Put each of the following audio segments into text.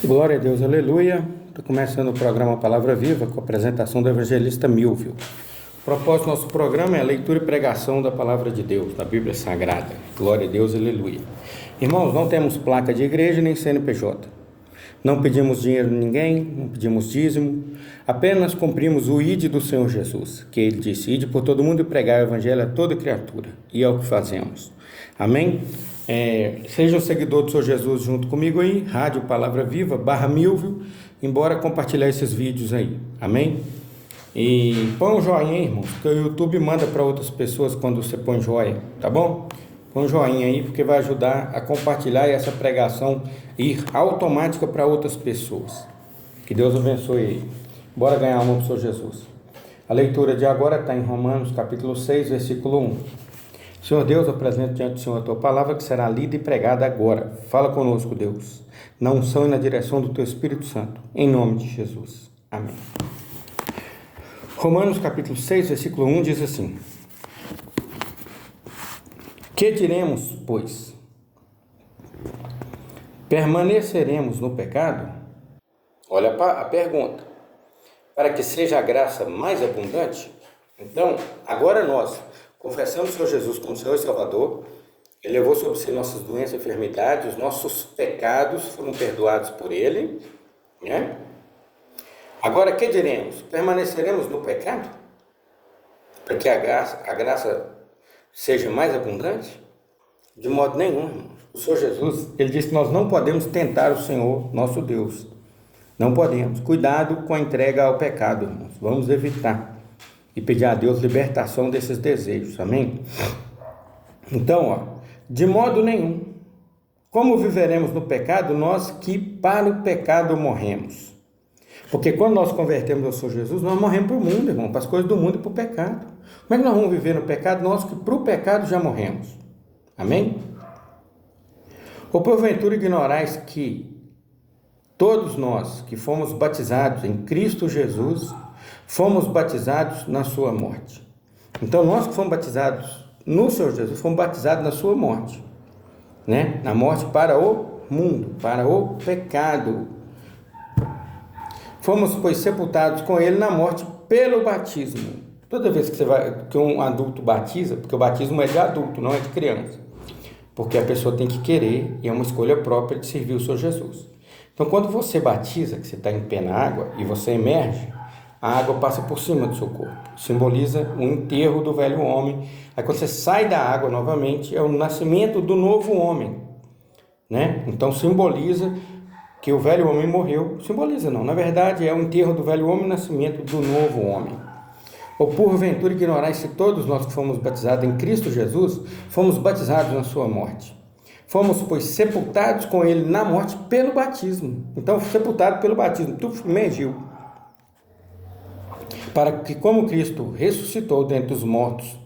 Glória a Deus, aleluia. Estou começando o programa Palavra Viva com a apresentação do evangelista Milvio. O propósito do nosso programa é a leitura e pregação da Palavra de Deus, da Bíblia Sagrada. Glória a Deus, aleluia. Irmãos, não temos placa de igreja nem CNPJ. Não pedimos dinheiro a ninguém, não pedimos dízimo. Apenas cumprimos o ID do Senhor Jesus, que Ele disse: ide por todo mundo e pregar o evangelho a toda criatura. E é o que fazemos. Amém? Seja um seguidor do Senhor Jesus junto comigo aí, Rádio Palavra Viva, /Milvio, embora compartilhar esses vídeos aí, amém? E põe um joinha aí, irmãos, porque o YouTube manda para outras pessoas quando você põe joinha, tá bom? Põe um joinha aí, porque vai ajudar a compartilhar e essa pregação ir automática para outras pessoas. Que Deus abençoe aí. Bora ganhar uma para o Senhor Jesus. A leitura de agora está em Romanos capítulo 6, versículo 1. Senhor Deus, eu apresento diante do Senhor a tua palavra que será lida e pregada agora. Fala conosco, Deus, na unção e na direção do teu Espírito Santo, em nome de Jesus. Amém. Romanos capítulo 6, versículo 1 diz assim: que diremos, pois? Permaneceremos no pecado? Olha a pergunta. Para que seja a graça mais abundante? Então, agora nós confessamos o Senhor Jesus como Senhor e Salvador. Ele levou sobre si nossas doenças e enfermidades, os nossos pecados foram perdoados por Ele, né? Agora, que diremos? Permaneceremos no pecado? Para que a graça seja mais abundante? De modo nenhum, irmãos. O Senhor Jesus, Ele disse que nós não podemos tentar o Senhor, nosso Deus. Não podemos. Cuidado com a entrega ao pecado, irmãos. Vamos evitar e pedir a Deus libertação desses desejos, amém? Então, de modo nenhum. Como viveremos no pecado, nós que para o pecado morremos? Porque quando nós convertemos ao Senhor Jesus, nós morremos para o mundo, irmão, para as coisas do mundo e para o pecado. Como é que nós vamos viver no pecado, nós que para o pecado já morremos? Amém? Ou porventura ignorais que todos nós que fomos batizados em Cristo Jesus, fomos batizados na sua morte. Então, nós que fomos batizados no Senhor Jesus, fomos batizados na sua morte, né? Na morte para o mundo, para o pecado. Fomos, pois, sepultados com Ele na morte pelo batismo. Toda vez que um adulto batiza, porque o batismo é de adulto, não é de criança, porque a pessoa tem que querer e é uma escolha própria de servir o Senhor Jesus. Então, quando você batiza, que você está em pé na água e você emerge, a água passa por cima do seu corpo, simboliza o enterro do velho homem. Aí quando você sai da água novamente, é o nascimento do novo homem, né? Então simboliza que o velho homem morreu, simboliza não, na verdade é o enterro do velho homem e o nascimento do novo homem. Ou porventura ignorais se todos nós que fomos batizados em Cristo Jesus, fomos batizados na sua morte. Fomos, pois, sepultados com Ele na morte pelo batismo. Então, sepultado pelo batismo, tu emergiu. Para que, como Cristo ressuscitou dentre os mortos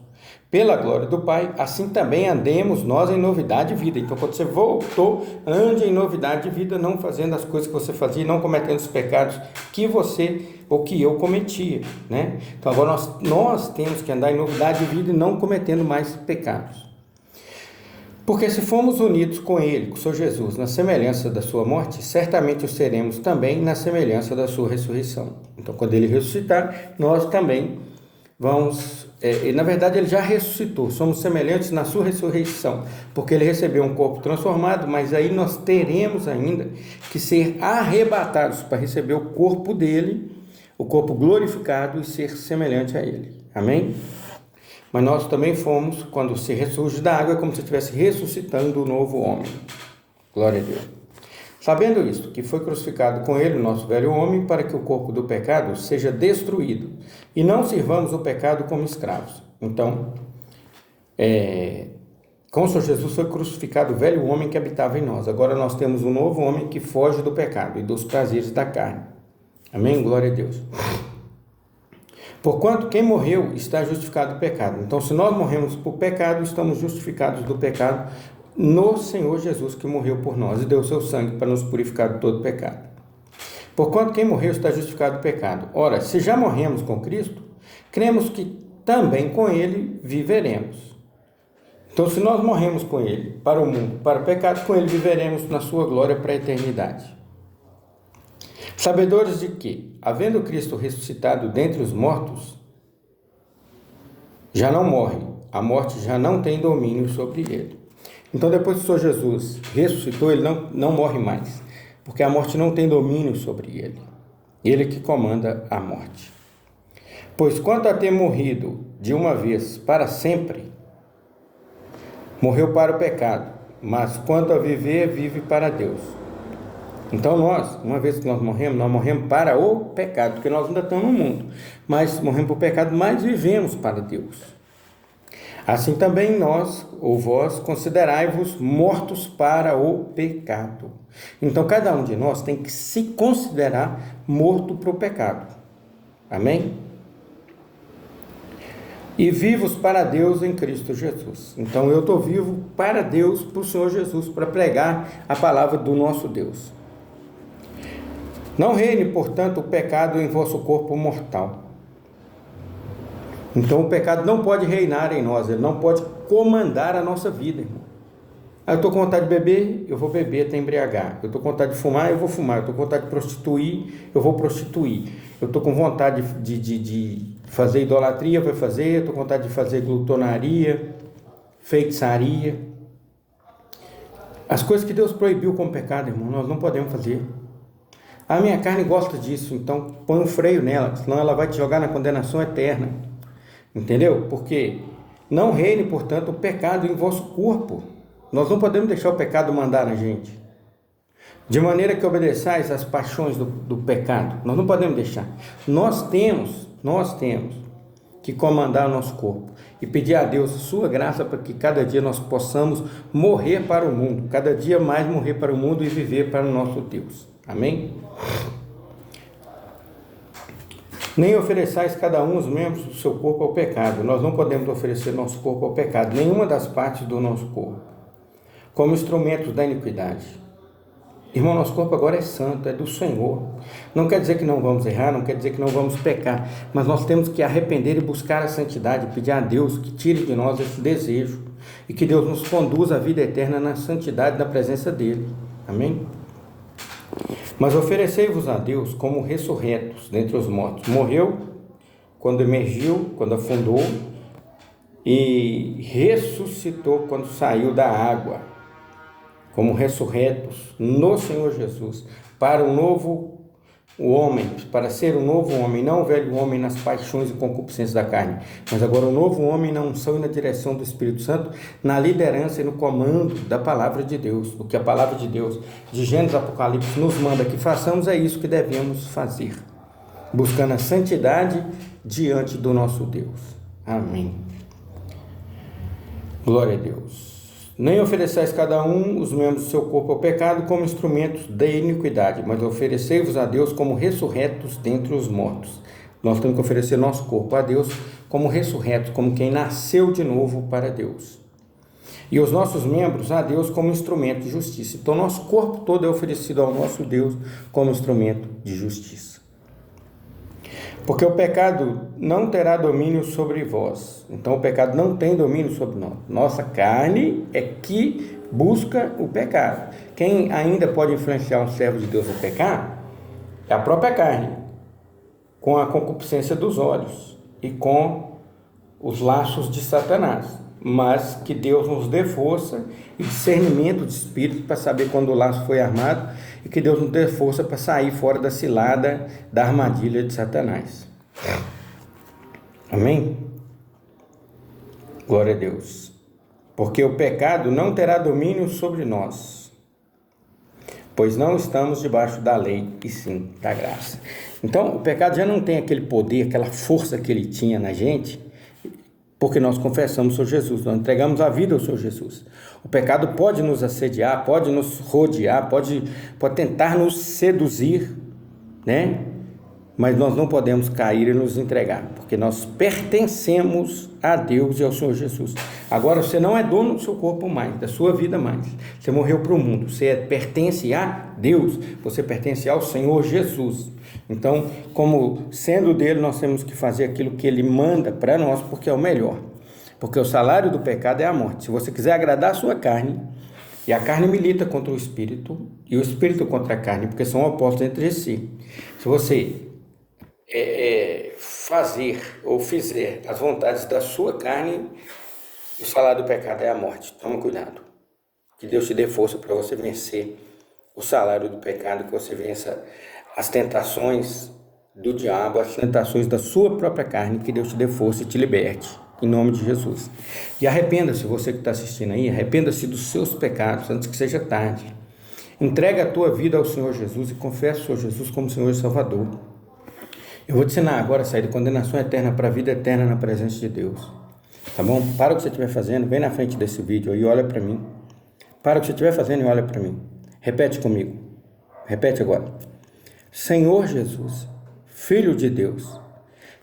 pela glória do Pai, assim também andemos nós em novidade de vida. Então, quando você voltou, ande em novidade de vida, não fazendo as coisas que você fazia, não cometendo os pecados que você ou que eu cometia, né? Então, agora nós temos que andar em novidade de vida e não cometendo mais pecados. Porque se fomos unidos com Ele, com o Senhor Jesus, na semelhança da sua morte, certamente o seremos também na semelhança da sua ressurreição. Então, quando Ele ressuscitar, nós também vamos... na verdade, Ele já ressuscitou, somos semelhantes na sua ressurreição, porque Ele recebeu um corpo transformado, mas aí nós teremos ainda que ser arrebatados para receber o corpo dEle, o corpo glorificado e ser semelhante a Ele. Amém? Mas nós também fomos, quando se ressurge da água, é como se estivesse ressuscitando o novo homem. Glória a Deus. Sabendo isto, que foi crucificado com ele o nosso velho homem, para que o corpo do pecado seja destruído, e não sirvamos o pecado como escravos. Então, com o Senhor Jesus foi crucificado o velho homem que habitava em nós. Agora nós temos um novo homem que foge do pecado e dos prazeres da carne. Amém? Glória a Deus. Porquanto quem morreu está justificado do pecado. Então, se nós morremos por pecado, estamos justificados do pecado no Senhor Jesus, que morreu por nós e deu seu sangue para nos purificar de todo pecado. Porquanto quem morreu está justificado do pecado. Ora, se já morremos com Cristo, cremos que também com Ele viveremos. Então, se nós morremos com Ele para o mundo, para o pecado, com Ele viveremos na sua glória para a eternidade. Sabedores de que, havendo Cristo ressuscitado dentre os mortos, já não morre, a morte já não tem domínio sobre ele. Então, depois que o Senhor Jesus ressuscitou, ele não morre mais, porque a morte não tem domínio sobre ele. Ele que comanda a morte. Pois quanto a ter morrido de uma vez para sempre, morreu para o pecado, mas quanto a viver, vive para Deus. Então nós, uma vez que nós morremos para o pecado, porque nós ainda estamos no mundo, mas morremos para o pecado, mas vivemos para Deus. Assim também nós, ou vós, considerai-vos mortos para o pecado. Então cada um de nós tem que se considerar morto para o pecado. Amém? E vivos para Deus em Cristo Jesus. Então eu estou vivo para Deus, para o Senhor Jesus, para pregar a palavra do nosso Deus. Não reine, portanto, o pecado em vosso corpo mortal. Então o pecado não pode reinar em nós, ele não pode comandar a nossa vida, irmão. Eu estou com vontade de beber, eu vou beber até embriagar. Eu estou com vontade de fumar, eu vou fumar. Eu estou com vontade de prostituir, eu vou prostituir. Eu estou com vontade de fazer idolatria, eu vou fazer. Eu estou com vontade de fazer glutonaria, feitiçaria. As coisas que Deus proibiu como pecado, irmão, nós não podemos fazer. A minha carne gosta disso, então põe um freio nela, senão ela vai te jogar na condenação eterna. Entendeu? Porque não reine, portanto, o pecado em vosso corpo. Nós não podemos deixar o pecado mandar na gente. De maneira que obedeçais às paixões do pecado. Nós não podemos deixar. Nós temos que comandar o nosso corpo e pedir a Deus sua graça para que cada dia nós possamos morrer para o mundo, cada dia mais morrer para o mundo e viver para o nosso Deus. Amém? Nem ofereçais cada um os membros do seu corpo ao pecado. Nós não podemos oferecer nosso corpo ao pecado, nenhuma das partes do nosso corpo, como instrumentos da iniquidade. Irmão, nosso corpo agora é santo, é do Senhor. Não quer dizer que não vamos errar, não quer dizer que não vamos pecar, mas nós temos que arrepender e buscar a santidade, pedir a Deus que tire de nós esse desejo e que Deus nos conduza à vida eterna na santidade da presença dEle. Amém? Mas oferecei-vos a Deus como ressurretos dentre os mortos. Morreu quando emergiu, quando afundou, e ressuscitou quando saiu da água, como ressurretos no Senhor Jesus, para um novo homem, para ser um novo homem, não o velho homem nas paixões e concupiscências da carne, mas agora um novo homem na unção e na direção do Espírito Santo, na liderança e no comando da palavra de Deus. O que a palavra de Deus, de Gênesis Apocalipse, nos manda que façamos, é isso que devemos fazer, buscando a santidade diante do nosso Deus. Amém. Glória a Deus. Nem ofereçais cada um os membros do seu corpo ao pecado como instrumentos da iniquidade, mas oferecei-vos a Deus como ressurretos dentre os mortos. Nós temos que oferecer nosso corpo a Deus como ressurretos, como quem nasceu de novo para Deus. E os nossos membros a Deus como instrumento de justiça. Então, nosso corpo todo é oferecido ao nosso Deus como instrumento de justiça. Porque o pecado não terá domínio sobre vós. Então o pecado não tem domínio sobre nós. Nossa carne é que busca o pecado. Quem ainda pode influenciar um servo de Deus a pecar é a própria carne, com a concupiscência dos olhos e com os laços de Satanás. Mas que Deus nos dê força e discernimento de espírito para saber quando o laço foi armado, e que Deus nos dê força para sair fora da cilada, da armadilha de Satanás. Amém? Glória a Deus. Porque o pecado não terá domínio sobre nós, pois não estamos debaixo da lei, e sim da graça. Então, o pecado já não tem aquele poder, aquela força que ele tinha na gente, porque nós confessamos o Senhor Jesus, nós entregamos a vida ao Senhor Jesus. O pecado pode nos assediar, pode nos rodear, pode tentar nos seduzir, né? Mas nós não podemos cair e nos entregar, porque nós pertencemos a Deus e ao Senhor Jesus. Agora você não é dono do seu corpo mais, da sua vida mais. Você morreu para o mundo, você pertence a Deus, você pertence ao Senhor Jesus. Então, como sendo dele, nós temos que fazer aquilo que ele manda para nós, porque é o melhor. Porque o salário do pecado é a morte. Se você quiser agradar a sua carne E a carne milita contra o espírito e o espírito contra a carne, porque são opostos entre si. Se você fazer ou fizer as vontades da sua carne, o salário do pecado é a morte. Toma cuidado. Que Deus te dê força para você vencer o salário do pecado, que você vença as tentações do diabo, as tentações da sua própria carne, que Deus te dê força e te liberte, em nome de Jesus. E arrependa-se, você que está assistindo aí, arrependa-se dos seus pecados antes que seja tarde. Entrega a tua vida ao Senhor Jesus e confessa o Senhor Jesus como Senhor e Salvador. Eu vou te ensinar agora a sair da condenação eterna para a vida eterna na presença de Deus. Tá bom? Para o que você estiver fazendo, vem na frente desse vídeo aí e olha para mim. Para o que você estiver fazendo e olha para mim. Repete comigo. Repete agora. Senhor Jesus, Filho de Deus,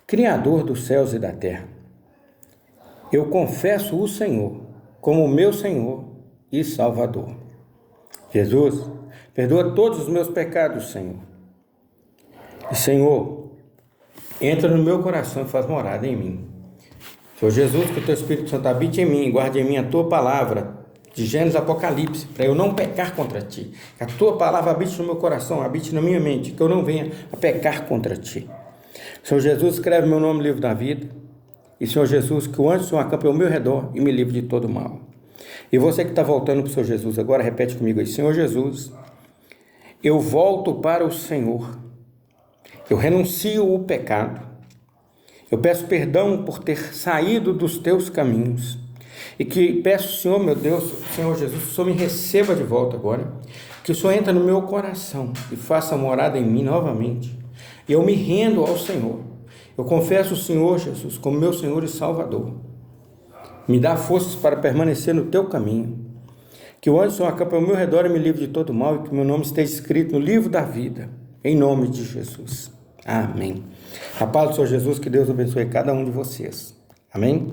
Criador dos céus e da terra, eu confesso o Senhor como meu Senhor e Salvador. Jesus, perdoa todos os meus pecados, Senhor. E, Senhor, entra no meu coração e faz morada em mim. Senhor Jesus, que o teu Espírito Santo habite em mim, guarde em mim a tua palavra, de Gênesis Apocalipse, para eu não pecar contra ti. Que a tua palavra habite no meu coração, habite na minha mente, que eu não venha a pecar contra ti. Senhor Jesus, escreve meu nome no livro da vida. E, Senhor Jesus, que o anjo do Senhor acampe ao meu redor e me livre de todo mal. E você que está voltando para o Senhor Jesus agora, repete comigo aí. Senhor Jesus, eu volto para o Senhor. Eu renuncio o pecado. Eu peço perdão por ter saído dos teus caminhos. E que peço, Senhor, meu Deus, Senhor Jesus, que o Senhor me receba de volta agora. Que o Senhor entre no meu coração e faça morada em mim novamente. E eu me rendo ao Senhor. Eu confesso o Senhor Jesus como meu Senhor e Salvador. Me dá forças para permanecer no teu caminho. Que o anjo do Senhor acampe ao meu redor e me livre de todo mal e que meu nome esteja escrito no livro da vida. Em nome de Jesus. Amém. A paz do Senhor Jesus, que Deus abençoe cada um de vocês. Amém?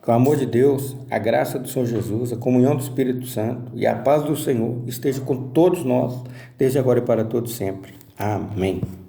Que o amor de Deus, a graça do Senhor Jesus, a comunhão do Espírito Santo e a paz do Senhor esteja com todos nós, desde agora e para todos sempre. Amém.